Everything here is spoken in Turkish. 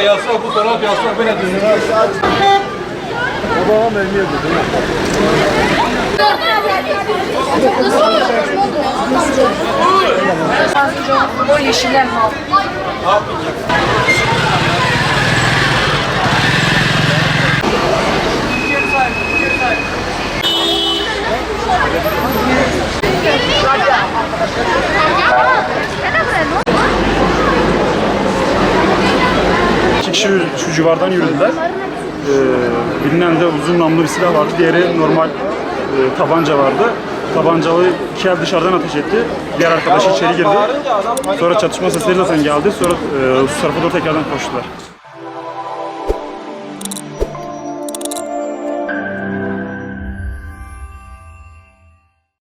Yasla fotoğraf yasla böyle dinler. Babam elini yapıyor. O yeşiller mal. İki kişi şu civardan yürüdüler. Bilinen de uzun namlu bir silah vardı. Diğeri normal tabanca vardı. Tabancalı iki el dışarıdan ateş etti. Diğer arkadaşı içeri girdi. Sonra çatışma sesleri zaten geldi. Sonra su tarafa doğru tekrardan koştular.